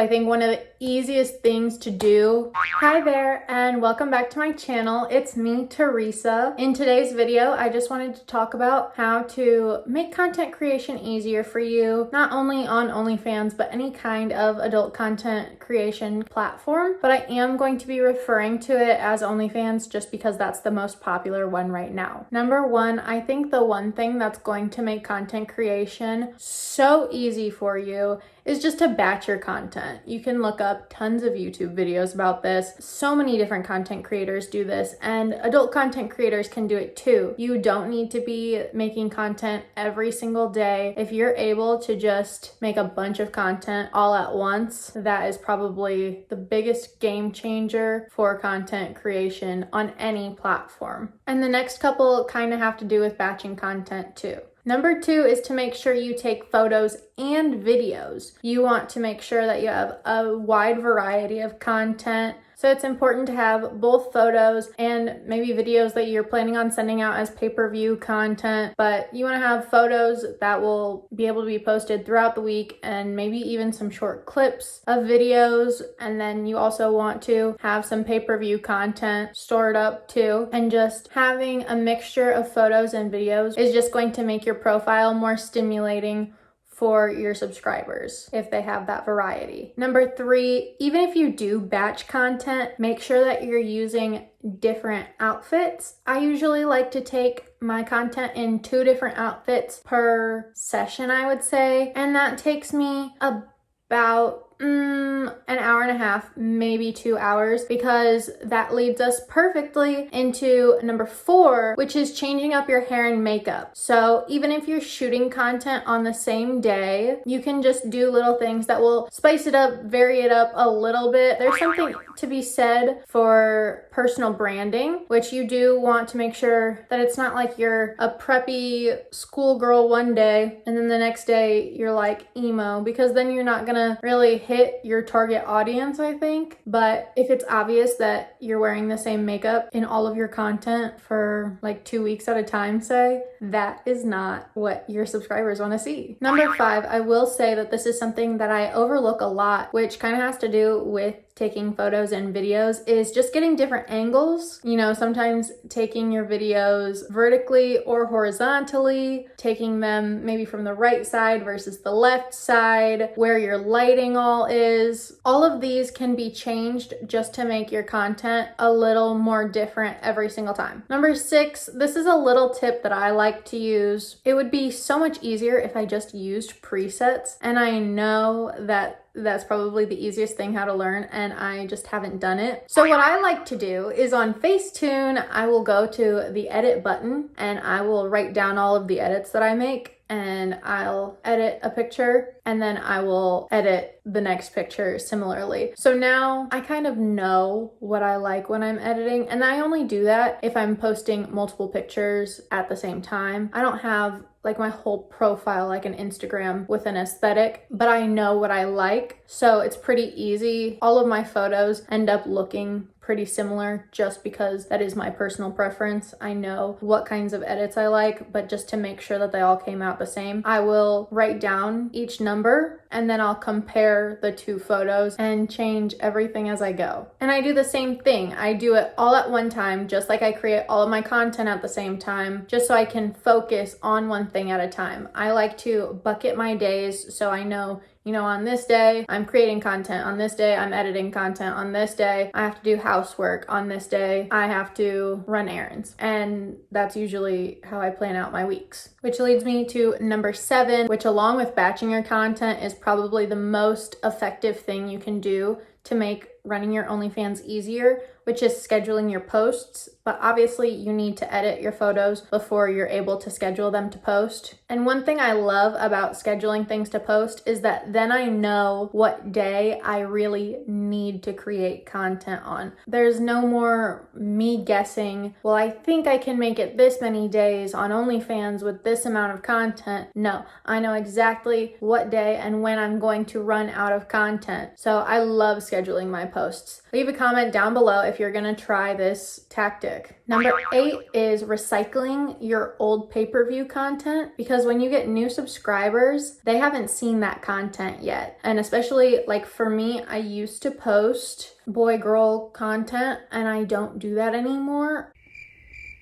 I think one of the easiest things to do. Hi there and welcome back to my channel. It's me, Teresa. In today's video, I just wanted to talk about how to make content creation easier for you, not only on OnlyFans, but any kind of adult content creation platform. But I am going to be referring to it as OnlyFans just because that's the most popular one right now. Number one, I think the one thing that's going to make content creation so easy for you is just to batch your content. You can look up tons of YouTube videos about this. So many different content creators do this, and adult content creators can do it too. You don't need to be making content every single day. If you're able to just make a bunch of content all at once, that is probably the biggest game changer for content creation on any platform. And the next couple kind of have to do with batching content too. Number two is to make sure you take photos and videos. You want to make sure that you have a wide variety of content. So it's important to have both photos and maybe videos that you're planning on sending out as pay-per-view content, but you want to have photos that will be able to be posted throughout the week and maybe even some short clips of videos. And then you also want to have some pay-per-view content stored up too. And just having a mixture of photos and videos is just going to make your profile more stimulating for your subscribers if they have that variety. Number three, even if you do batch content, make sure that you're using different outfits. I usually like to take my content in 2 different outfits per session, I would say, and that takes me about an hour and a half, maybe 2 hours, because that leads us perfectly into number 4, which is changing up your hair and makeup. So even if you're shooting content on the same day, you can just do little things that will spice it up, vary it up a little bit. There's something to be said for personal branding, which you do want to make sure that it's not like you're a preppy schoolgirl one day and then the next day you're like emo, because then you're not gonna really hit your target audience, I think. But if it's obvious that you're wearing the same makeup in all of your content for like 2 weeks at a time, say, that is not what your subscribers want to see. Number 5, I will say that this is something that I overlook a lot, which kind of has to do with taking photos and videos, is just getting different angles. You know, sometimes taking your videos vertically or horizontally, taking them maybe from the right side versus the left side, where your lighting all is. All of these can be changed just to make your content a little more different every single time. Number 6, this is a little tip that I like to use. It would be so much easier if I just used presets, and I know that that's probably the easiest thing how to learn, and I just haven't done it. So what I like to do is on Facetune, I will go to the edit button and I will write down all of the edits that I make, and I'll edit a picture and then I will edit the next picture similarly. So now I kind of know what I like when I'm editing, and I only do that if I'm posting multiple pictures at the same time. I don't have like my whole profile like an Instagram with an aesthetic, but I know what I like, so it's pretty easy. All of my photos end up looking pretty similar just because that is my personal preference. I know what kinds of edits I like, but just to make sure that they all came out the same, I will write down each number and then I'll compare the 2 photos and change everything as I go. And I do the same thing. I do it all at one time, just like I create all of my content at the same time, just so I can focus on one thing at a time. I like to bucket my days so I know, you know, on this day, I'm creating content. On this day, I'm editing content. On this day, I have to do housework. On this day, I have to run errands. And that's usually how I plan out my weeks. Which leads me to number 7, which along with batching your content is probably the most effective thing you can do to make running your OnlyFans easier, which is scheduling your posts. But obviously you need to edit your photos before you're able to schedule them to post. And one thing I love about scheduling things to post is that then I know what day I really need to create content on. There's no more me guessing, well, I think I can make it this many days on OnlyFans with this amount of content. No, I know exactly what day and when I'm going to run out of content. So I love scheduling my posts. posts. Leave a comment down below if you're gonna try this tactic. Number 8 is recycling your old pay-per-view content, because when you get new subscribers, they haven't seen that content yet. And especially like for me, I used to post boy-girl content and I don't do that anymore.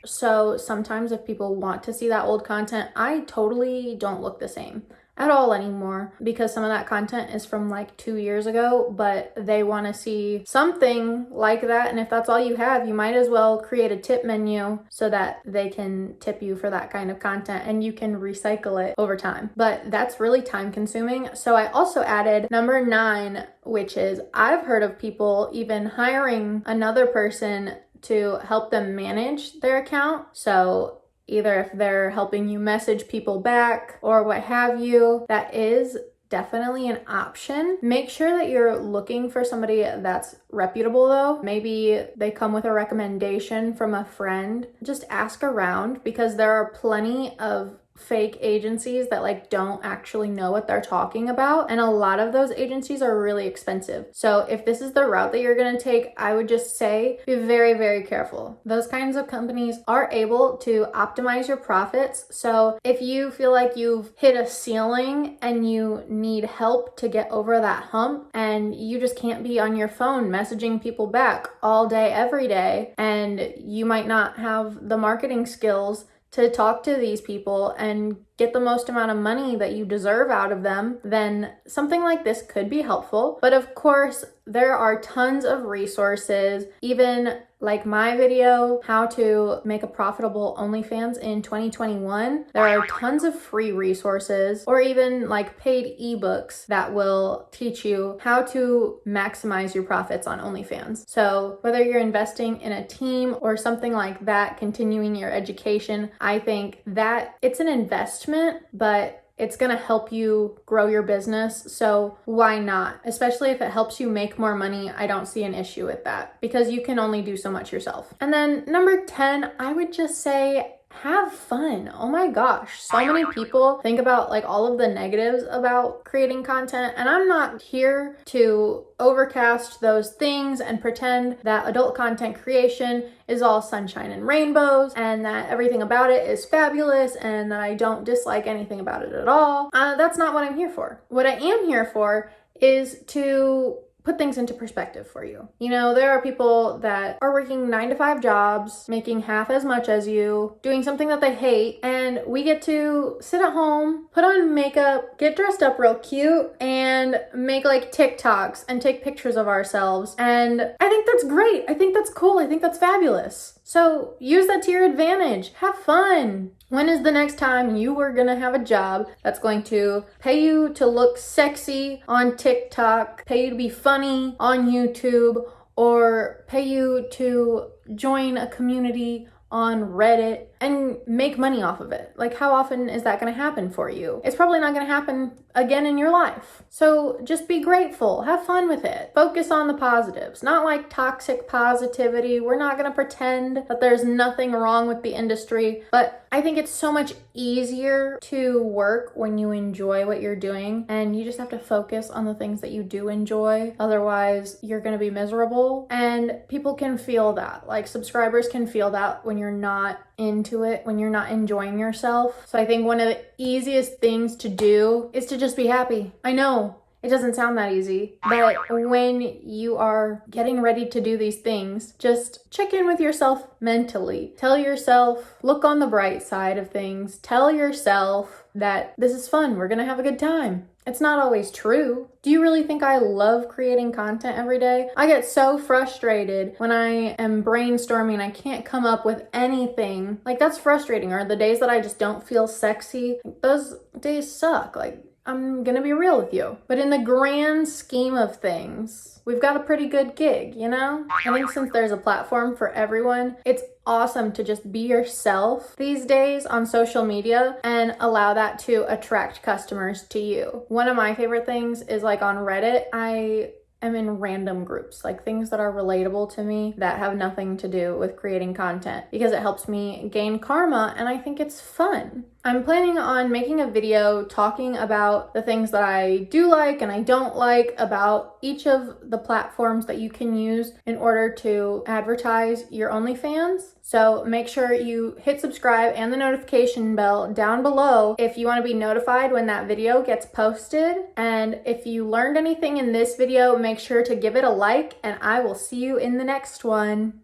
So sometimes if people want to see that old content, I totally don't look the same at all anymore, because some of that content is from like 2 years ago, but they want to see something like that. And if that's all you have, you might as well create a tip menu so that they can tip you for that kind of content and you can recycle it over time. But that's really time consuming. So I also added number 9, which is I've heard of people even hiring another person to help them manage their account. So either if they're helping you message people back or what have you, that is definitely an option. Make sure that you're looking for somebody that's reputable though. Maybe they come with a recommendation from a friend. Just ask around, because there are plenty of fake agencies that like don't actually know what they're talking about, and a lot of those agencies are really expensive. So if this is the route that you're going to take, I would just say be very, very careful. Those kinds of companies are able to optimize your profits. So if you feel like you've hit a ceiling and you need help to get over that hump, and you just can't be on your phone messaging people back all day every day, and you might not have the marketing skills to talk to these people and get the most amount of money that you deserve out of them, then something like this could be helpful. But of course, there are tons of resources, even like my video, how to make a profitable OnlyFans in 2021. There are tons of free resources, or even like paid ebooks that will teach you how to maximize your profits on OnlyFans. So whether you're investing in a team or something like that, continuing your education, I think that it's an investment, but it's going to help you grow your business. So why not? Especially if it helps you make more money, I don't see an issue with that, because you can only do so much yourself. And then number 10, I would just say have fun. Oh my gosh, so many people think about like all of the negatives about creating content, and I'm not here to overcast those things and pretend that adult content creation is all sunshine and rainbows and that everything about it is fabulous and that I don't dislike anything about it at all. That's not what I'm here for. What I am here for is to put things into perspective for you. You know, there are people that are working 9-to-5 jobs, making half as much as you, doing something that they hate, and we get to sit at home, put on makeup, get dressed up real cute, and make like TikToks and take pictures of ourselves. And I think that's great. I think that's cool. I think that's fabulous. So use that to your advantage. Have fun. When is the next time you are gonna have a job that's going to pay you to look sexy on TikTok, pay you to be funny on YouTube, or pay you to join a community on Reddit and make money off of it? Like, how often is that going to happen for you? It's probably not going to happen again in your life. So just be grateful, have fun with it, focus on the positives, not like toxic positivity. We're not going to pretend that there's nothing wrong with the industry, but I think it's so much easier to work when you enjoy what you're doing, and you just have to focus on the things that you do enjoy. Otherwise, you're going to be miserable, and people can feel that. Like, subscribers can feel that when you're not into it, when you're not enjoying yourself. So I think one of the easiest things to do is to just be happy. I know it doesn't sound that easy, but when you are getting ready to do these things, just check in with yourself mentally. Tell yourself, look on the bright side of things. Tell yourself that this is fun. We're gonna have a good time. It's not always true. Do you really think I love creating content every day? I get so frustrated when I am brainstorming and I can't come up with anything. Like, that's frustrating. Or the days that I just don't feel sexy, those days suck. Like, I'm gonna be real with you. But in the grand scheme of things, we've got a pretty good gig, you know? I think since there's a platform for everyone, it's awesome to just be yourself these days on social media and allow that to attract customers to you. One of my favorite things is, like, on Reddit, I am in random groups, like things that are relatable to me that have nothing to do with creating content, because it helps me gain karma and I think it's fun. I'm planning on making a video talking about the things that I do like and I don't like about each of the platforms that you can use in order to advertise your OnlyFans. So make sure you hit subscribe and the notification bell down below if you want to be notified when that video gets posted. And if you learned anything in this video, make sure to give it a like, and I will see you in the next one.